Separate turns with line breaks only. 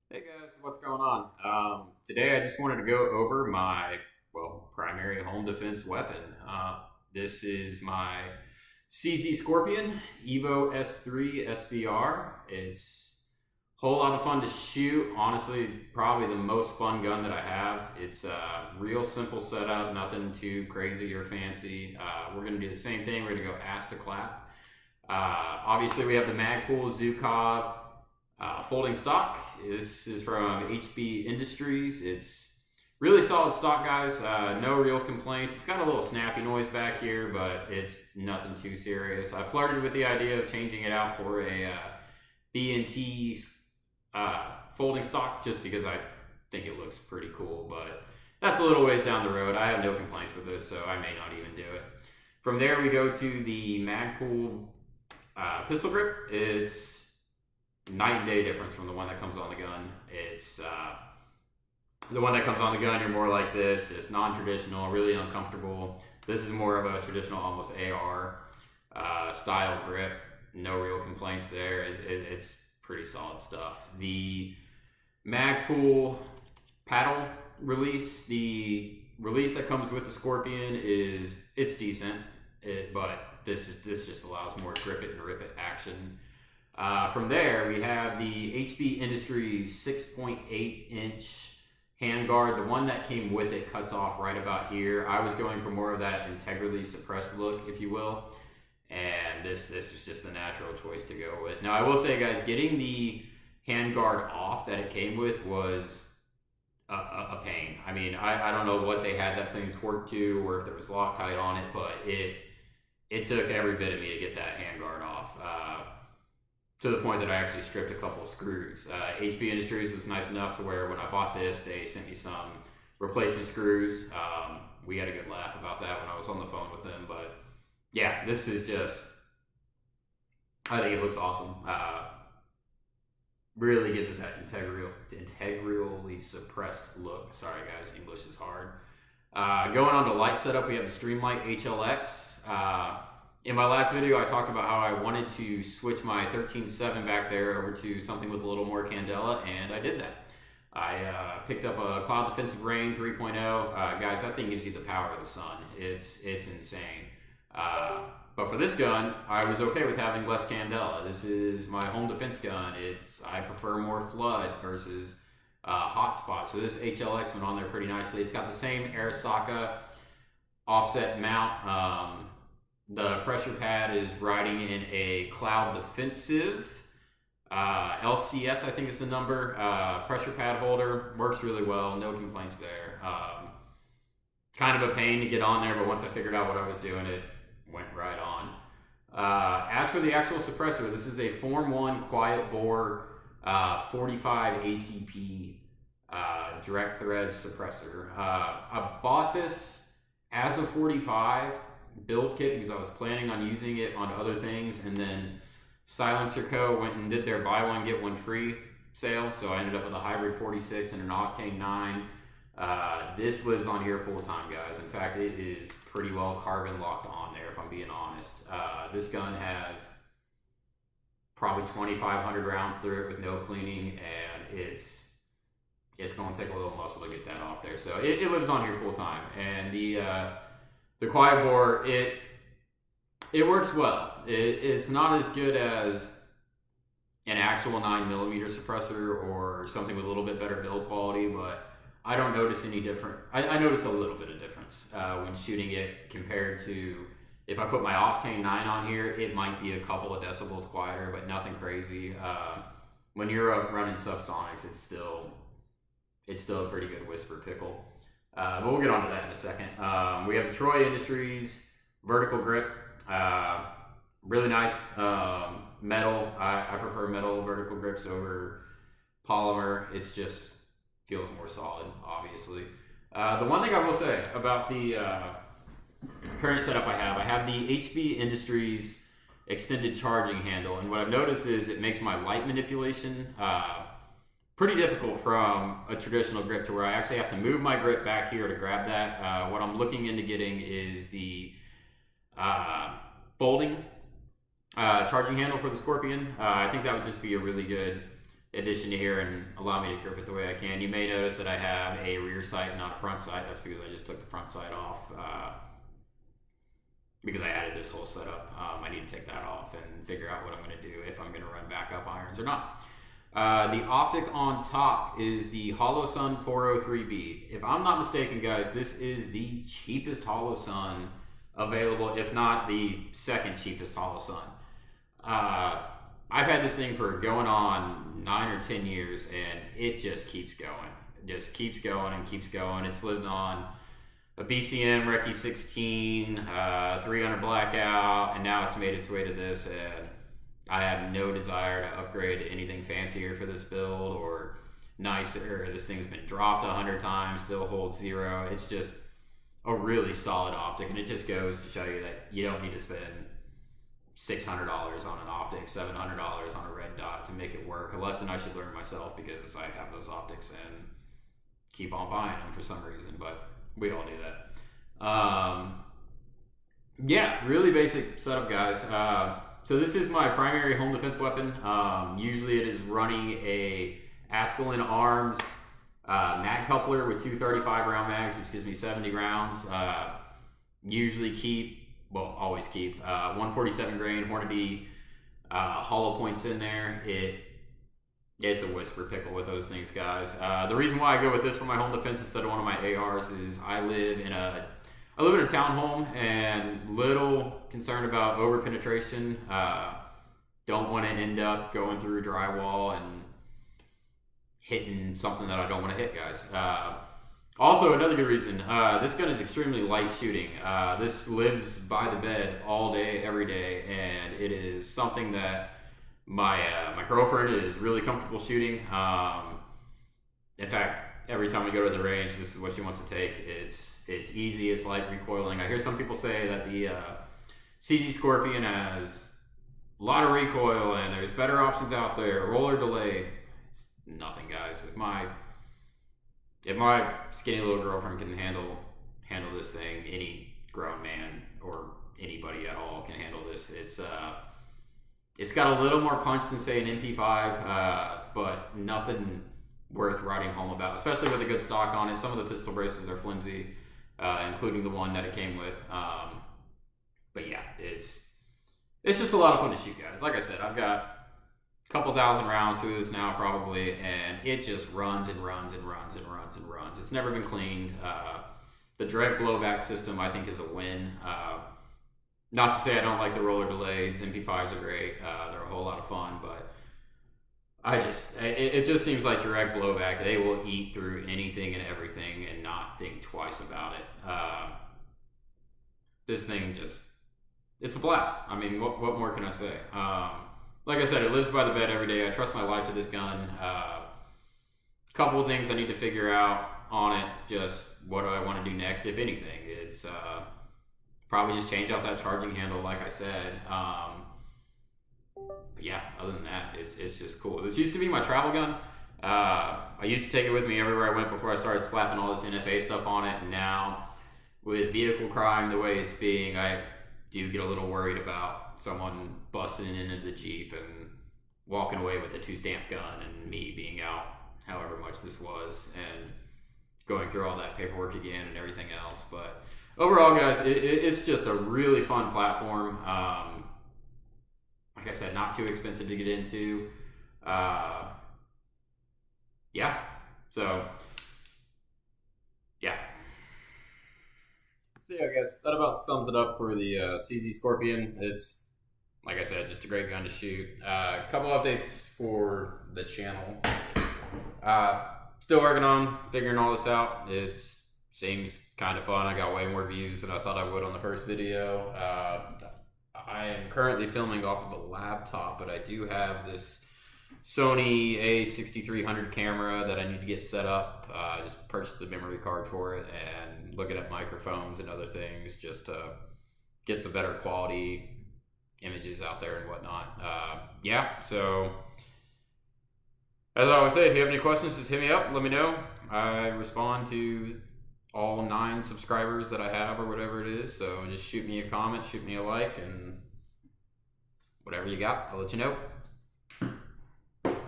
Hey guys, what's going on? Today I just wanted to go over my, primary home defense weapon. This is my CZ Scorpion Evo3 SBR. It's a whole lot of fun to shoot. Honestly, probably the most fun gun that I have. It's a real simple setup, nothing too crazy or fancy. We're going to do the same thing. We're going to go ass to clap. Obviously, we have the Magpul Zukov folding stock. This is from HB Industries. It's really solid stock, guys. No real complaints. It's got a little snappy noise back here, but it's nothing too serious. I flirted with the idea of changing it out for a B&T folding stock just because I think it looks pretty cool, but that's a little ways down the road. I have no complaints with this, so I may not even do it. From there, we go to the Magpul pistol grip. It's night and day difference from the one that comes on the gun. It's the one that comes on the gun, you're more like this, just non-traditional, really uncomfortable. This is more of a traditional, almost AR style grip. No real complaints there. It's pretty solid stuff. The Magpul paddle release, the release that comes with the Scorpion it's decent, but this just allows more grip it and rip it action. From there, we have the HB Industries 6.8 inch handguard. The one that came with it cuts off right about here. I was going for more of that integrally suppressed look, if you will, and this was just the natural choice to go with. Now, I will say, guys, getting the handguard off that it came with was a pain. I mean, I don't know what they had that thing torqued to or if there was Loctite on it, but it took every bit of me to get that handguard off. To the point that I actually stripped a couple of screws. HB Industries was nice enough to where when I bought this, they sent me some replacement screws. We had a good laugh about that when I was on the phone with them. But yeah, this is just, I think it looks awesome. Really gives it that integrally suppressed look. Sorry guys, English is hard. Going on to light setup, we have the Streamlight HLX. In my last video, I talked about how I wanted to switch my 13.7 back there over to something with a little more candela, and I did that. I picked up a Cloud Defensive Rain 3.0. Guys, that thing gives you the power of the sun. It's insane. But for this gun, I was okay with having less candela. This is my home defense gun. I prefer more flood versus hot spots. So this HLX went on there pretty nicely. It's got the same Arasaka offset mount. The pressure pad is riding in a Cloud Defensive LCS, I think is the number. Pressure pad holder works really well, no complaints there. Kind of a pain to get on there, but once I figured out what I was doing, it went right on. As for the actual suppressor, this is a Form 1 quiet bore 45 ACP direct thread suppressor. I bought this as a 45 build kit because I was planning on using it on other things, and then Silencer Co. went and did their buy one get one free sale, so I ended up with a hybrid 46 and an octane 9. This lives on here full time, guys. In fact, it is pretty well carbon locked on there, if I'm being honest. This gun has probably 2,500 rounds through it with no cleaning, and it's going to take a little muscle to get that off there. So it lives on here full time, and the quiet bore, it works well. It's not as good as an actual 9mm suppressor or something with a little bit better build quality, but I don't notice any different. I notice a little bit of difference when shooting it compared to if I put my octane 9 on here. It might be a couple of decibels quieter, but nothing crazy. When you're running subsonics, it's still a pretty good whisper pickle. But we'll get onto that in a second. We have the Troy Industries vertical grip. Really nice metal. I prefer metal vertical grips over polymer. It's just feels more solid, obviously. The one thing I will say about the current setup I have the HB Industries extended charging handle, and what I've noticed is it makes my light manipulation pretty difficult from a traditional grip, to where I actually have to move my grip back here to grab that. What I'm looking into getting is the folding charging handle for the Scorpion. I think that would just be a really good addition to here and allow me to grip it the way I can. You may notice that I have a rear sight, not a front sight. That's because I just took the front sight off because I added this whole setup. I need to take that off and figure out what I'm going to do, if I'm going to run backup irons or not. The optic on top is the Holosun 403B. If I'm not mistaken, guys, this is the cheapest Holosun available, if not the second cheapest Holosun. I've had this thing for going on 9 or 10 years, and it just keeps going. It just keeps going and keeps going. It's lived on a BCM Recce 16, 300 blackout, and now it's made its way to this, and I have no desire to upgrade to anything fancier for this build or nicer. This thing's been dropped 100 times, still holds 0. It's just a really solid optic, and it just goes to show you that you don't need to spend $600 on an optic, $700 on a red dot to make it work. A lesson I should learn myself, because I have those optics and keep on buying them for some reason, but we all do that. Yeah, really basic setup, guys. So this is my primary home defense weapon. Usually it is running a Askelin Arms mag coupler with 2 35-round mags, which gives me 70 rounds. Always keep 147 grain Hornady hollow points in there. It's a whisper pickle with those things, guys. The reason why I go with this for my home defense instead of one of my ARs is I live in a townhome, and little concerned about over penetration. Don't want to end up going through drywall and hitting something that I don't want to hit, guys. Also, another good reason, this gun is extremely light shooting. This lives by the bed all day, every day, and it is something that my girlfriend is really comfortable shooting. In fact, every time we go to the range, this is what she wants to take. It's easy, it's light recoiling. I hear some people say that the CZ Scorpion has a lot of recoil and there's better options out there, roller delayed. It's nothing, guys. If my skinny little girlfriend can handle this thing, any grown man or anybody at all can handle this. It's got a little more punch than, say, an MP5, but nothing worth writing home about, especially with a good stock on it. Some of the pistol braces are flimsy, including the one that it came with. But yeah, it's just a lot of fun to shoot, guys. Like I said, I've got a couple thousand rounds through this now, probably, and it just runs and runs and runs and runs and runs. It's never been cleaned. The direct blowback system, I think, is a win. Not to say I don't like the roller delayed. MP5s are great. They're a whole lot of fun, but it just seems like direct blowback. They will eat through anything and everything and not think twice about it. This thing it's a blast. I mean, what more can I say? Like I said, it lives by the bed every day. I trust my life to this gun. Couple of things I need to figure out on it. Just what do I want to do next, if anything. It's probably just change out that charging handle, like I said. But yeah, other than that, it's just cool. This used to be my travel gun. I used to take it with me everywhere I went before I started slapping all this NFA stuff on it. And now, with vehicle crime the way it's being, I do get a little worried about someone busting into the Jeep and walking away with a 2-stamp gun, and me being out however much this was and going through all that paperwork again and everything else. But overall, guys, it's just a really fun platform. Like I said, not too expensive to get into. Yeah. So, yeah. So yeah, guys, that about sums it up for the CZ Scorpion. It's, like I said, just a great gun to shoot. A couple updates for the channel. Still working on figuring all this out. It seems kind of fun. I got way more views than I thought I would on the first video. I am currently filming off of a laptop, but I do have this Sony A6300 camera that I need to get set up. I just purchased a memory card for it and looking at microphones and other things just to get some better quality images out there and whatnot. Yeah, so as I always say, if you have any questions, just hit me up, let me know. I respond to all 9 subscribers that I have or whatever it is. So just shoot me a comment, shoot me a like, and whatever you got, I'll let you know.